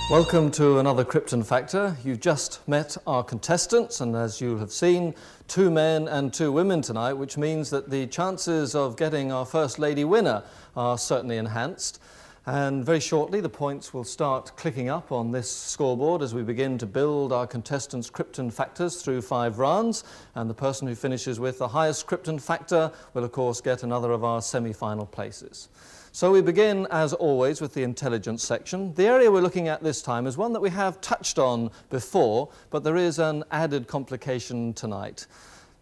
Welcome to another Krypton Factor. You've just met our contestants, and as you have seen, 2 men and 2 women tonight, which means that the chances of getting our First Lady winner are certainly enhanced. And very shortly, the points will start clicking up on this scoreboard as we begin to build our contestants' Krypton Factors through 5 rounds. And the person who finishes with the highest Krypton Factor will, of course, get another of our semi-final places. So we begin, as always, with the intelligence section. The area we're looking at this time is one that we have touched on before, but there is an added complication tonight.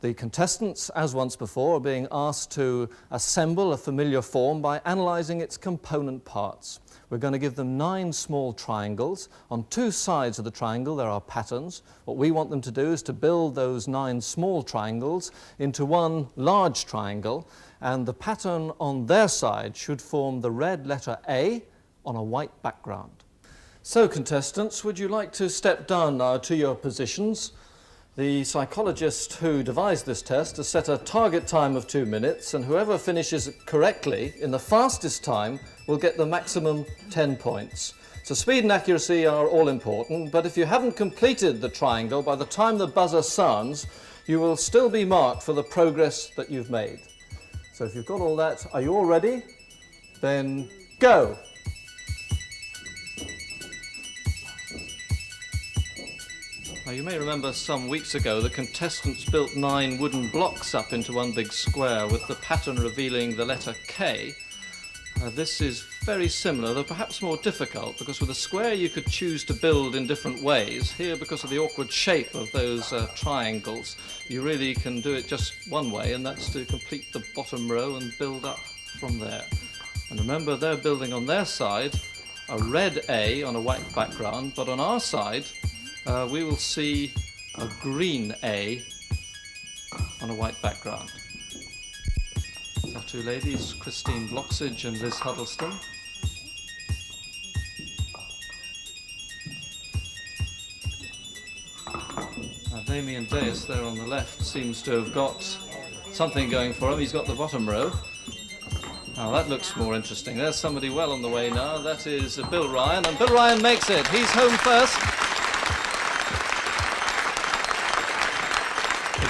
The contestants, as once before, are being asked to assemble a familiar form by analysing its component parts. We're going to give them 9 small triangles. On 2 sides of the triangle there are patterns. What we want them to do is to build those 9 small triangles into one large triangle, and the pattern on their side should form the red letter A on a white background. So contestants, would you like to step down now to your positions? The psychologist who devised this test has set a target time of 2 minutes, and whoever finishes it correctly in the fastest time will get the maximum 10 points. So speed and accuracy are all important, but if you haven't completed the triangle by the time the buzzer sounds, you will still be marked for the progress that you've made. So if you've got all that, are you all ready? Then go! Now, you may remember some weeks ago the contestants built 9 wooden blocks up into one big square with the pattern revealing the letter K. This is very similar, though perhaps more difficult, because with a square you could choose to build in different ways. Here, because of the awkward shape of those triangles, you really can do it just one way, and that's to complete the bottom row and build up from there. And remember, they're building on their side a red A on a white background, but on our side we will see a green A on a white background. Our 2 ladies, Christine Bloxage and Liz Huddleston. Now, Damien Deus there on the left seems to have got something going for him. He's got the bottom row. Now that looks more interesting. There's somebody well on the way now. That is Bill Ryan, and Bill Ryan makes it. He's home first.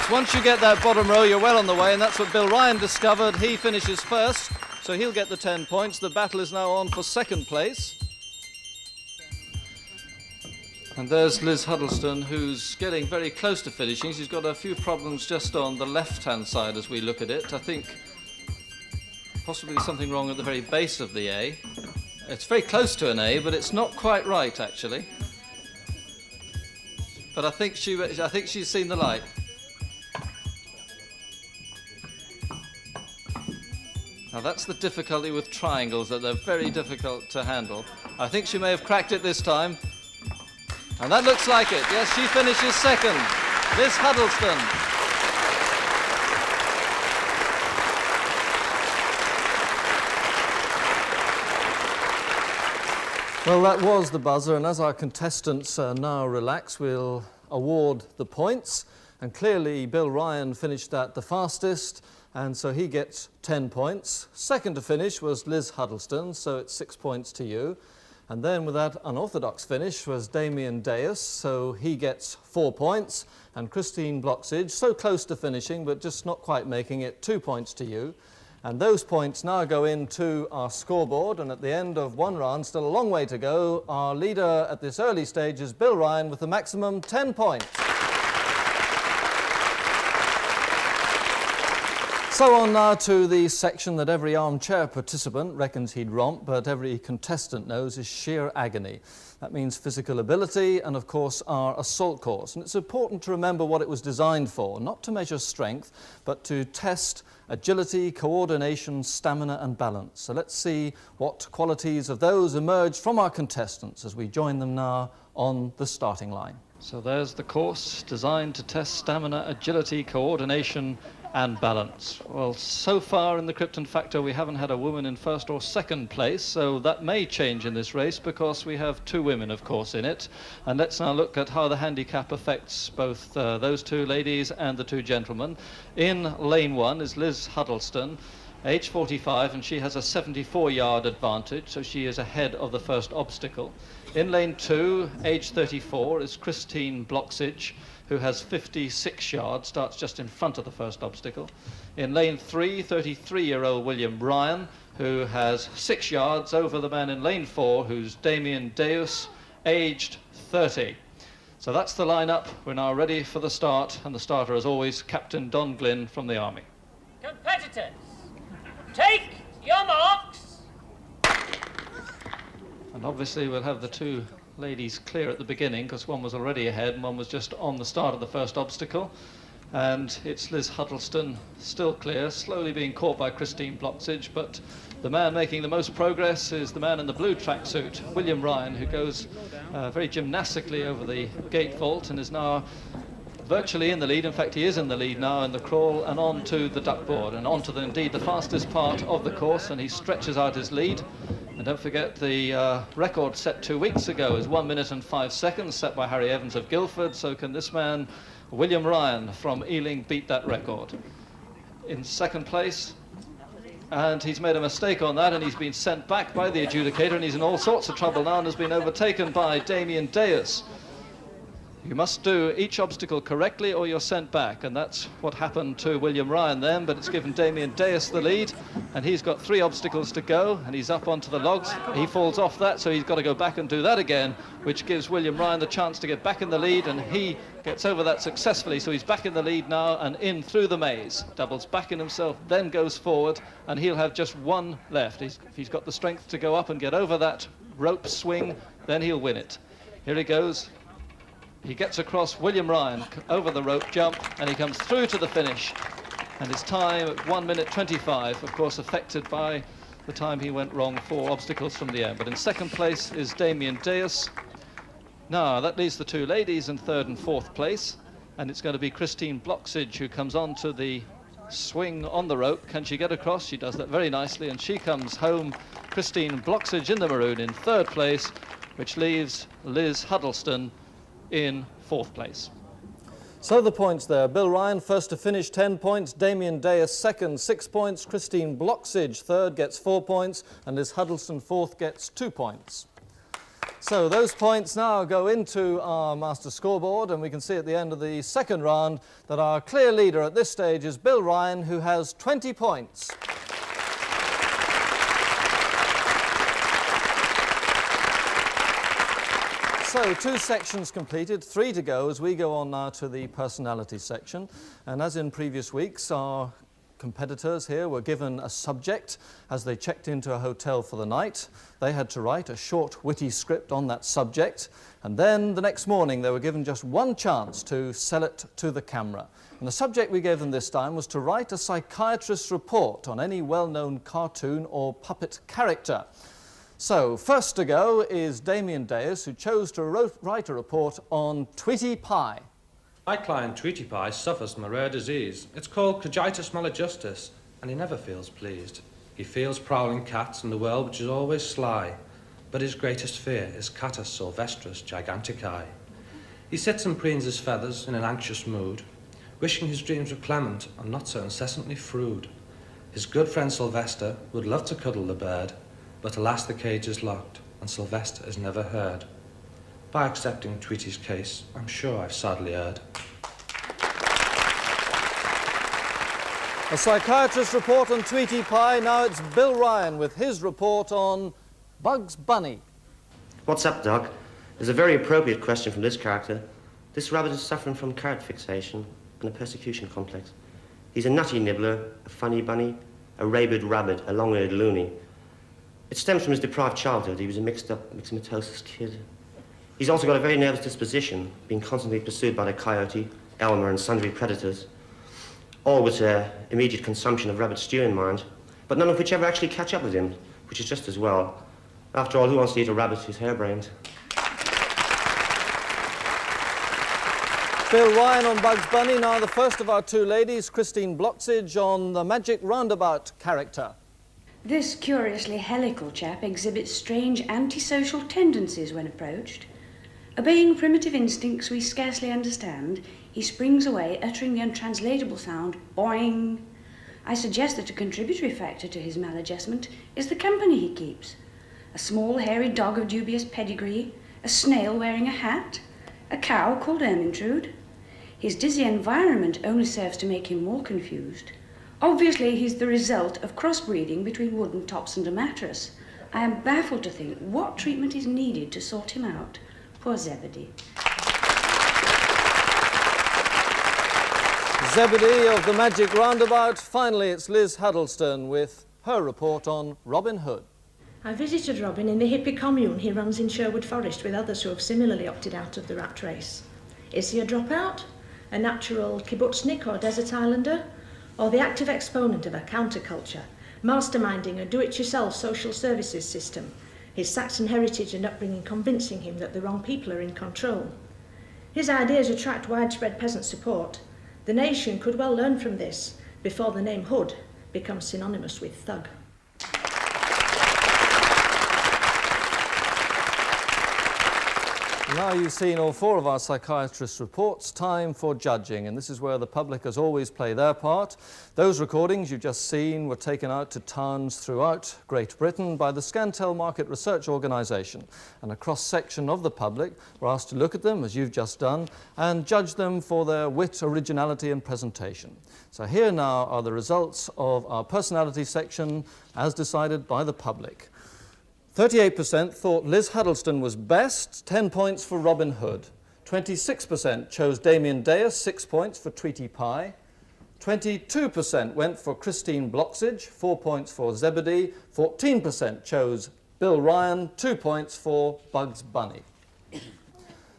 Once you get that bottom row, you're well on the way, and that's what Bill Ryan discovered. He finishes first, so he'll get the 10 points. The battle is now on for 2nd place. And there's Liz Huddleston, who's getting very close to finishing. She's got a few problems just on the left-hand side as we look at it. I think possibly something wrong at the very base of the A. It's very close to an A, but it's not quite right, actually. But I think she's seen the light. Now that's the difficulty with triangles, that they're very difficult to handle. I think she may have cracked it this time. And that looks like it. Yes, she finishes 2nd. Liz Huddleston. Well, that was the buzzer, and as our contestants now relax, we'll award the points. And clearly Bill Ryan finished that the fastest, and so he gets 10 points. 2nd to finish was Liz Huddleston, so it's 6 points to you. And then with that unorthodox finish was Damien Deus, so he gets 4 points. And Christine Bloxage, so close to finishing, but just not quite making it, 2 points to you. And those points now go into our scoreboard, and at the end of 1 round, still a long way to go, our leader at this early stage is Bill Ryan with the maximum 10 points. So on now to the section that every armchair participant reckons he'd romp, but every contestant knows is sheer agony. That means physical ability and, of course, our assault course. And it's important to remember what it was designed for, not to measure strength, but to test agility, coordination, stamina and balance. So let's see what qualities of those emerge from our contestants as we join them now on the starting line. So there's the course designed to test stamina, agility, coordination and balance. Well, so far in the Krypton Factor we haven't had a woman in 1st or 2nd place, so that may change in this race because we have 2 women, of course, in it. And let's now look at how the handicap affects both those 2 ladies and the 2 gentlemen. In lane 1 is Liz Huddleston, age 45, and she has a 74-yard advantage, so she is ahead of the first obstacle. In lane 2, age 34, is Christine Bloxage, who has 56 yards, starts just in front of the first obstacle. In lane 3, 33-year-old William Ryan, who has 6 yards over the man in lane 4, who's Damien Deus, aged 30. So that's the lineup. We're now ready for the start, and the starter, as always, Captain Don Glynn from the Army. Competitors, take your marks. And obviously we'll have the two ladies clear at the beginning, because one was already ahead and one was just on the start of the first obstacle. And it's Liz Huddleston still clear, slowly being caught by Christine Bloxage, but the man making the most progress is the man in the blue tracksuit, William Ryan, who goes very gymnastically over the gate vault and is now virtually in the lead. In fact, he is in the lead now in the crawl and on to the duckboard and on to indeed the fastest part of the course, and he stretches out his lead. And don't forget, the record set 2 weeks ago is 1 minute and 5 seconds, set by Harry Evans of Guildford. So can this man, William Ryan from Ealing, beat that record? In second place, and he's made a mistake on that, and he's been sent back by the adjudicator, and he's in all sorts of trouble now and has been overtaken by Damien Deus. You must do each obstacle correctly or you're sent back, and that's what happened to William Ryan then, but it's given Damien Deus the lead, and he's got 3 obstacles to go, and he's up onto the logs. He falls off that, so he's got to go back and do that again, which gives William Ryan the chance to get back in the lead, and he gets over that successfully, so he's back in the lead now and in through the maze. Doubles back in himself, then goes forward, and he'll have just 1 left. If he's got the strength to go up and get over that rope swing, then he'll win it. Here he goes. He gets across William Ryan over the rope jump, and he comes through to the finish. And his time at 1 minute 25, of course, affected by the time he went wrong 4 obstacles from the end. But in second place is Damien Deus. Now, that leaves the 2 ladies in third and fourth place. And it's going to be Christine Bloxage who comes on to the swing on the rope. Can she get across? She does that very nicely, and she comes home. Christine Bloxage in the maroon in third place, which leaves Liz Huddleston in fourth place. So the points there: Bill Ryan first to finish, 10 points, Damien Deus second, 6 points, Christine Bloxage third gets 4 points, and Liz Huddleston fourth gets 2 points. So those points now go into our master scoreboard, and we can see at the end of the second round that our clear leader at this stage is Bill Ryan, who has 20 points. So 2 sections completed, 3 to go as we go on now to the personality section. And as in previous weeks, our competitors here were given a subject as they checked into a hotel for the night. They had to write a short, witty script on that subject. And then the next morning, they were given just 1 chance to sell it to the camera. And the subject we gave them this time was to write a psychiatrist's report on any well-known cartoon or puppet character. So, first to go is Damien Deus, who chose to write a report on Tweety Pie. My client Tweety Pie suffers from a rare disease. It's called cognitus maladjustus, and he never feels pleased. He feels prowling cats in the world which is always sly, but his greatest fear is Catus sylvestris giganticae. He sits and preens his feathers in an anxious mood, wishing his dreams were clement and not so incessantly frued. His good friend Sylvester would love to cuddle the bird, but alas, the cage is locked, and Sylvester is never heard. By accepting Tweety's case, I'm sure I've sadly erred. A psychiatrist's report on Tweety Pie. Now it's Bill Ryan with his report on Bugs Bunny. What's up, Doc? There's a very appropriate question from this character. This rabbit is suffering from carrot fixation and a persecution complex. He's a nutty nibbler, a funny bunny, a rabid rabbit, a long-eared loony. It stems from his deprived childhood. He was a mixed-up myxomatosis kid. He's also got a very nervous disposition, being constantly pursued by the coyote, Elmer, and sundry predators, all with immediate consumption of rabbit stew in mind, but none of which ever actually catch up with him, which is just as well. After all, who wants to eat a rabbit who's harebrained? Bill Ryan on Bugs Bunny. Now the first of our 2 ladies, Christine Bloxage, on the magic roundabout character. This curiously helical chap exhibits strange antisocial tendencies when approached. Obeying primitive instincts we scarcely understand, he springs away, uttering the untranslatable sound, boing. I suggest that a contributory factor to his maladjustment is the company he keeps. A small, hairy dog of dubious pedigree, a snail wearing a hat, a cow called Ermintrude. His dizzy environment only serves to make him more confused. Obviously, he's the result of crossbreeding between wooden tops and a mattress. I am baffled to think what treatment is needed to sort him out. Poor Zebedee. Zebedee of the Magic Roundabout. Finally, it's Liz Huddleston with her report on Robin Hood. I visited Robin in the hippie commune he runs in Sherwood Forest with others who have similarly opted out of the rat race. Is he a dropout, a natural kibbutznik or desert islander, or the active exponent of a counterculture, masterminding a do-it-yourself social services system, his Saxon heritage and upbringing convincing him that the wrong people are in control? His ideas attract widespread peasant support. The nation could well learn from this before the name Hood becomes synonymous with thug. Now you've seen all four of our psychiatrists' reports, time for judging, and this is where the public, as always, play their part. Those recordings you've just seen were taken out to towns throughout Great Britain by the Scantel Market Research Organisation, and a cross-section of the public were asked to look at them, as you've just done, and judge them for their wit, originality and presentation. So here now are the results of our personality section as decided by the public. 38% thought Liz Huddleston was best, 10 points for Robin Hood. 26% chose Damien Deus, 6 points for Tweety Pie. 22% went for Christine Bloxage, 4 points for Zebedee. 14% chose Bill Ryan, 2 points for Bugs Bunny.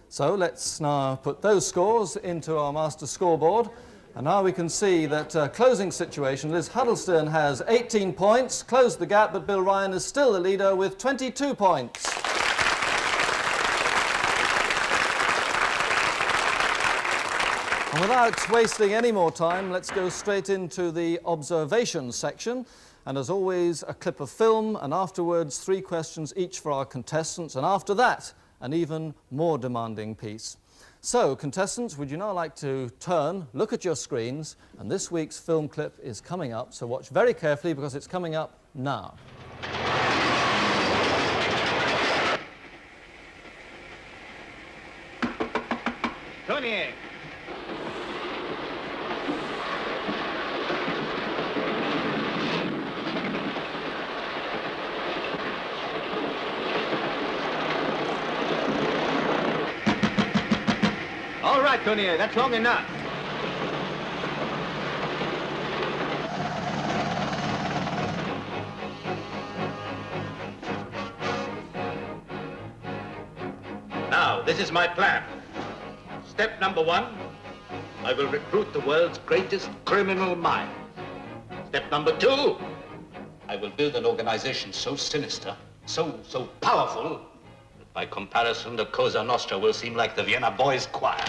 So let's now put those scores into our master scoreboard. And now we can see that closing situation, Liz Huddleston has 18 points, closed the gap, but Bill Ryan is still the leader with 22 points. And without wasting any more time, let's go straight into the observation section. And as always, a clip of film, and afterwards 3 questions each for our contestants, and after that, an even more demanding piece. So, contestants, would you now like to turn, look at your screens, and this week's film clip is coming up, so watch very carefully because it's coming up now. Tony! All right, Tony, that's long enough. Now, this is my plan. Step number 1, I will recruit the world's greatest criminal mind. Step number 2, I will build an organization so sinister, so powerful, that by comparison, the Cosa Nostra will seem like the Vienna Boys' Choir.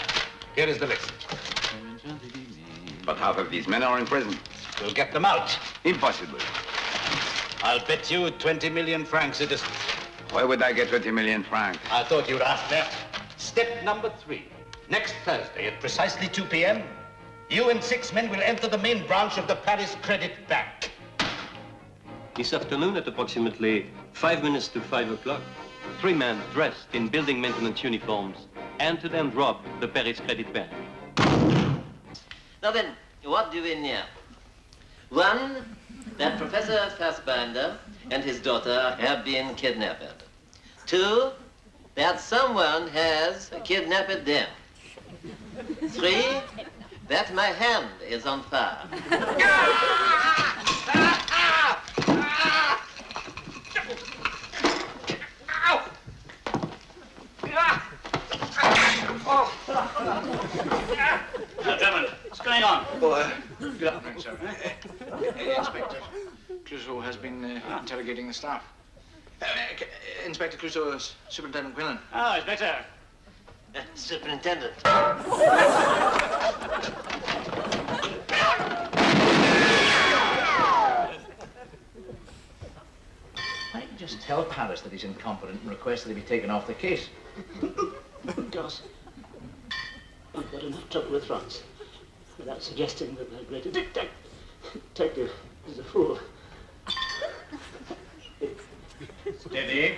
Here is the list. But half of these men are in prison. We'll get them out. Impossible. I'll bet you 20 million francs it isn't. Why would I get 20 million francs? I thought you'd ask that. Step number 3. Next Thursday at precisely 2 p.m., you and 6 men will enter the main branch of the Paris Credit Bank. This afternoon at approximately 5 minutes to 5 o'clock, 3 men dressed in building maintenance uniforms entered and robbed the Paris Credit Bank. Now then, what do we know? 1, that Professor Fassbinder and his daughter have been kidnapped. 2, that someone has kidnapped them. 3, that my hand is on fire. Gentlemen, what's going on? Oh, good afternoon, sir. Inspector Clouseau has been interrogating the staff. Inspector Clouseau, Superintendent Quinlan. Oh, Inspector. Superintendent. Why don't you just tell Paris that he's incompetent and request that he be taken off the case? Goss, I've got enough trouble with France without suggesting that their great detective is a fool. Steady.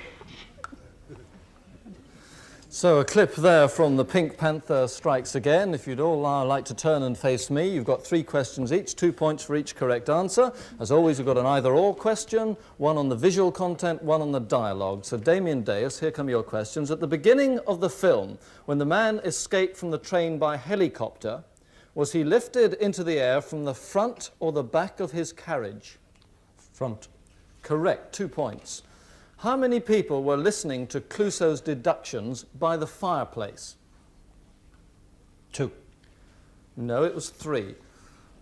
So a clip there from the Pink Panther Strikes Again. If you'd all like to turn and face me, you've got 3 questions each, 2 points for each correct answer. As always, you've got an either-or question, one on the visual content, one on the dialogue. So Damien Deus, here come your questions. At the beginning of the film, when the man escaped from the train by helicopter, was he lifted into the air from the front or the back of his carriage? Front. Correct, 2 points. How many people were listening to Clouseau's deductions by the fireplace? 2. No, it was 3.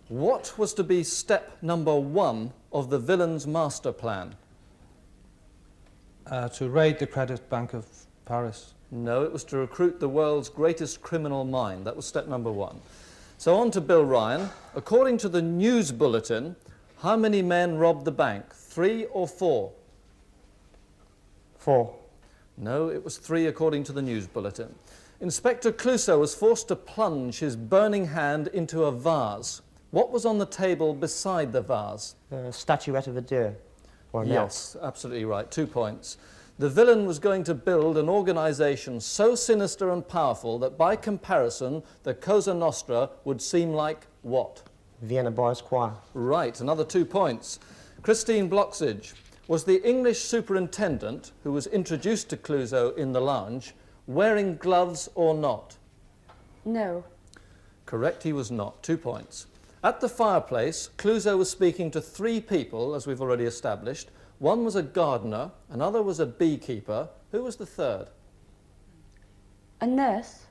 What was to be step number 1 of the villain's master plan? To raid the Credit Bank of Paris. No, it was to recruit the world's greatest criminal mind. That was step number 1. So on to Bill Ryan. According to the news bulletin, how many men robbed the bank? 3 or 4? 4. No, it was 3 according to the news bulletin. Inspector Clouseau was forced to plunge his burning hand into a vase. What was on the table beside the vase? A statuette of a deer. Or an elk. Yes, absolutely right. 2 points. The villain was going to build an organisation so sinister and powerful that by comparison, the Cosa Nostra would seem like what? Vienna Boys Choir. Right, another 2 points. Christine Bloxage was the English superintendent who was introduced to Clouseau in the lounge wearing gloves or not? No. Correct, he was not. 2 points. At the fireplace, Clouseau was speaking to 3 people, as we've already established. One was a gardener, another was a beekeeper. Who was the third? A nurse?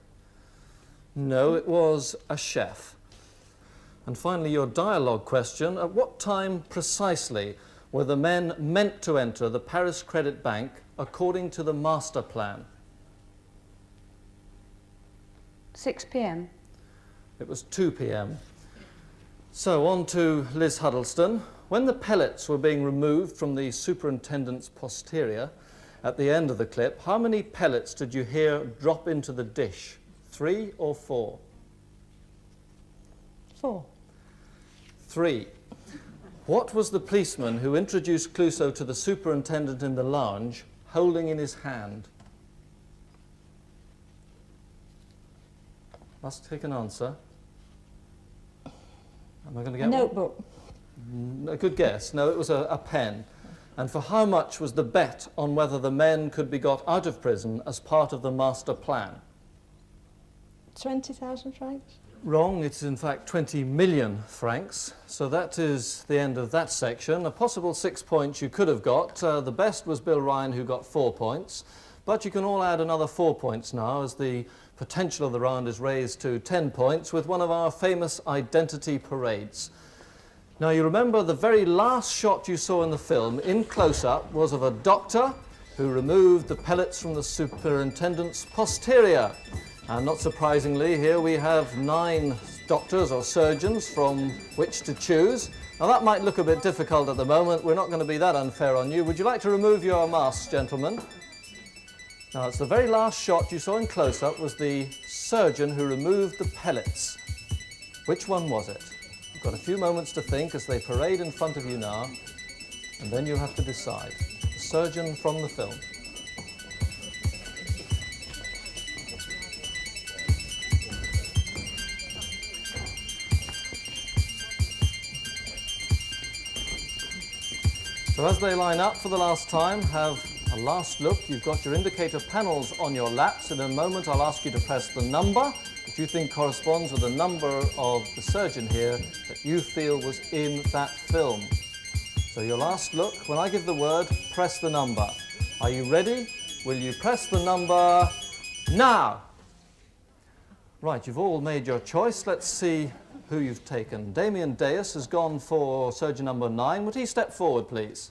No, it was a chef. And finally, your dialogue question. At what time precisely were the men meant to enter the Paris Credit Bank according to the master plan? 6 p.m. It was 2 p.m. So on to Liz Huddleston. When the pellets were being removed from the superintendent's posterior at the end of the clip, how many pellets did you hear drop into the dish? 3 or 4? 4. 3. What was the policeman who introduced Clouseau to the superintendent in the lounge holding in his hand? Must take an answer. Am I going to get A notebook. A good guess. No, it was a pen. And for how much was the bet on whether the men could be got out of prison as part of the master plan? 20,000 francs? Wrong. It's in fact 20 million francs. So that is the end of that section. A possible 6 points you could have got. The best was Bill Ryan, who got 4 points. But you can all add another 4 points now as the potential of the round is raised to 10 points with one of our famous identity parades. Now you remember the very last shot you saw in the film in close-up was of a doctor who removed the pellets from the superintendent's posterior. And not surprisingly, here we have 9 doctors or surgeons from which to choose. Now that might look a bit difficult at the moment. We're not going to be that unfair on you. Would you like to remove your masks, gentlemen? Now it's the very last shot you saw in close-up was the surgeon who removed the pellets. Which one was it? You've got a few moments to think as they parade in front of you now, and then you'll have to decide. The surgeon from the film. So as they line up for the last time, have a last look. You've got your indicator panels on your laps. In a moment, I'll ask you to press the number that you think corresponds with the number of the surgeon here that you feel was in that film. So your last look, when I give the word, press the number. Are you ready? Will you press the number now? Right, you've all made your choice. Let's see who you've taken. Damien Deus has gone for surgeon number 9. Would he step forward, please?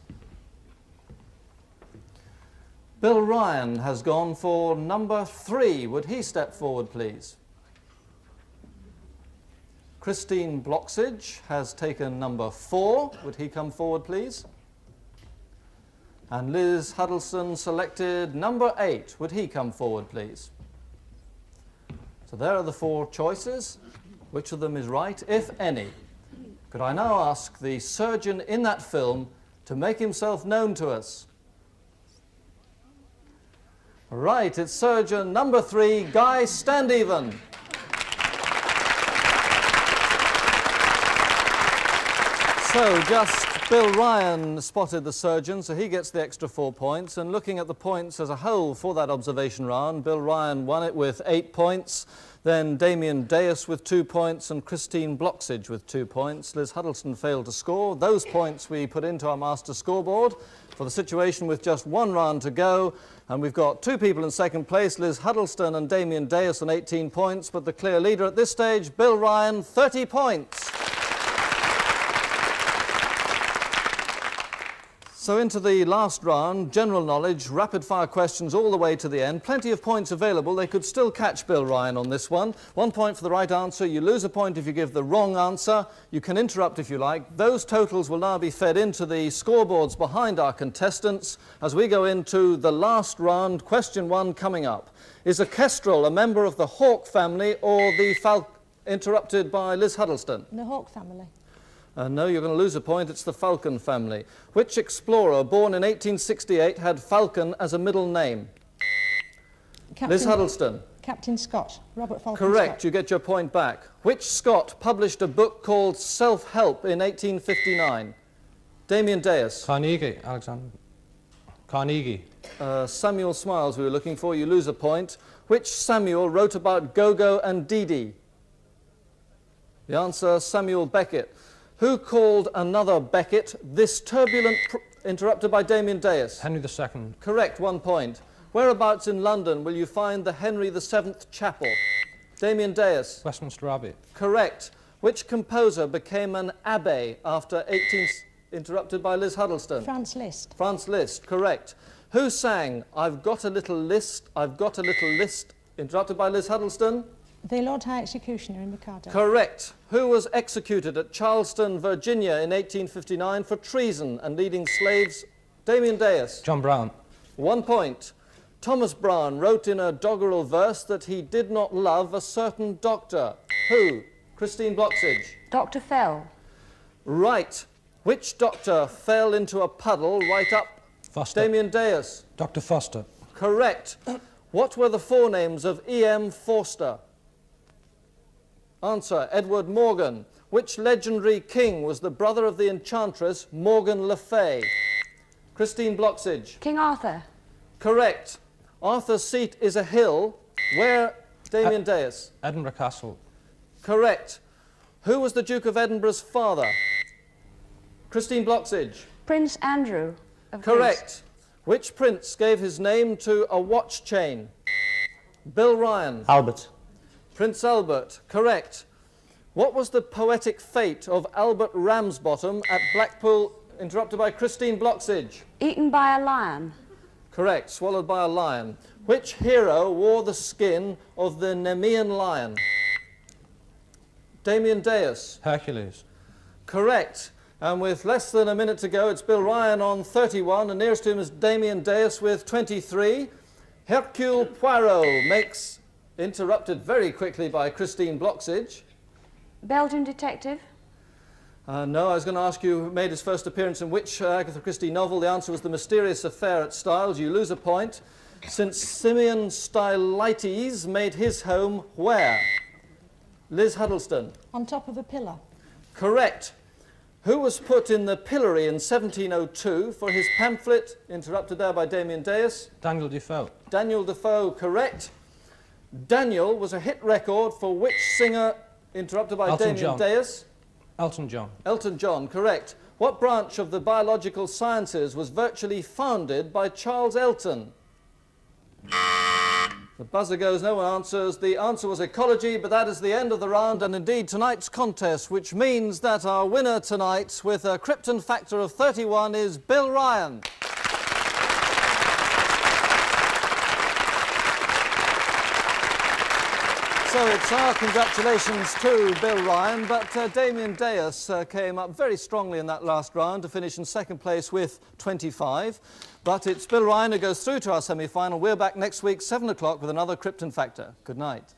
Bill Ryan has gone for number 3. Would he step forward, please? Christine Bloxage has taken number 4. Would he come forward, please? And Liz Huddleston selected number 8. Would he come forward, please? So there are the 4 choices. Which of them is right, if any? Could I now ask the surgeon in that film to make himself known to us? Right, it's surgeon number 3, Guy Standeven. So just Bill Ryan spotted the surgeon, so he gets the extra 4 points. And looking at the points as a whole for that observation round, Bill Ryan won it with 8 points. Then Damien Deus with 2 points and Christine Bloxage with 2 points. Liz Huddleston failed to score. Those points we put into our master scoreboard for the situation with just 1 round to go. And we've got 2 people in second place, Liz Huddleston and Damien Deus on 18 points. But the clear leader at this stage, Bill Ryan, 30 points. So into the last round, general knowledge, rapid-fire questions all the way to the end. Plenty of points available. They could still catch Bill Ryan on this one. 1 point for the right answer. You lose a point if you give the wrong answer. You can interrupt if you like. Those totals will now be fed into the scoreboards behind our contestants as we go into the last round. Question 1 coming up. Is a kestrel a member of the hawk family or the falcon? Interrupted by Liz Huddleston. The hawk family. No, you're going to lose a point. It's the Falcon family. Which explorer born in 1868 had Falcon as a middle name? Liz Huddleston. Captain Scott. Robert Falcon Correct. Scott. You get your point back. Which Scot published a book called Self-Help in 1859? Damien Deus. Carnegie, Alexander. Carnegie. Samuel Smiles we were looking for. You lose a point. Which Samuel wrote about Gogo and Dee Dee? The answer, Samuel Beckett. Who called another Beckett this turbulent... Interrupted by Damien Deus. Henry II. Correct, 1 point. Whereabouts in London will you find the Henry VII Chapel? Damien Deus. Westminster Abbey. Correct. Which composer became an abbé after 18... Interrupted by Liz Huddleston. Franz Liszt. Franz Liszt, correct. Who sang I've Got a Little List, I've Got a Little List? Interrupted by Liz Huddleston. The Lord High Executioner in Mikado. Correct. Who was executed at Charleston, Virginia in 1859 for treason and leading slaves? Damien Deus. John Brown. 1 point. Thomas Brown wrote in a doggerel verse that he did not love a certain doctor. Who? Christine Bloxage. Dr. Fell. Right. Which doctor fell into a puddle right up? Foster. Damien Deus. Dr. Foster. Correct. What were the forenames of E.M. Forster? Answer, Edward Morgan. Which legendary king was the brother of the enchantress Morgan Le Fay? Christine Bloxage. King Arthur. Correct. Arthur's seat is a hill. Where? Damien Deus. Edinburgh Castle. Correct. Who was the Duke of Edinburgh's father? Christine Bloxage. Prince Andrew of Correct. Greece. Which prince gave his name to a watch chain? Bill Ryan. Albert. Prince Albert, correct. What was the poetic fate of Albert Ramsbottom at Blackpool? Interrupted by Christine Bloxage. Eaten by a lion. Correct, swallowed by a lion. Which hero wore the skin of the Nemean lion? Damien Deus. Hercules. Correct. And with less than a minute to go, it's Bill Ryan on 31, and nearest to him is Damien Deus with 23. Hercule Poirot makes... Interrupted very quickly by Christine Bloxage. Belgian detective. No, I was going to ask you who made his first appearance in which Agatha Christie novel. The answer was The Mysterious Affair at Styles. You lose a point. Since Simeon Stylites made his home where? Liz Huddleston. On top of a pillar. Correct. Who was put in the pillory in 1702 for his pamphlet? Interrupted there by Damien Deus. Daniel Defoe. Daniel Defoe, correct. Daniel was a hit record for which singer? Interrupted by Elton Damien John. Deus. Elton John. Elton John, correct. What branch of the biological sciences was virtually founded by Charles Elton? The buzzer goes, no one answers. The answer was ecology, but that is the end of the round, and indeed tonight's contest, which means that our winner tonight with a Krypton Factor of 31 is Bill Ryan. So it's our congratulations to Bill Ryan, but Damien Deus came up very strongly in that last round to finish in second place with 25. But it's Bill Ryan who goes through to our semi-final. We're back next week, 7 o'clock, with another Krypton Factor. Good night.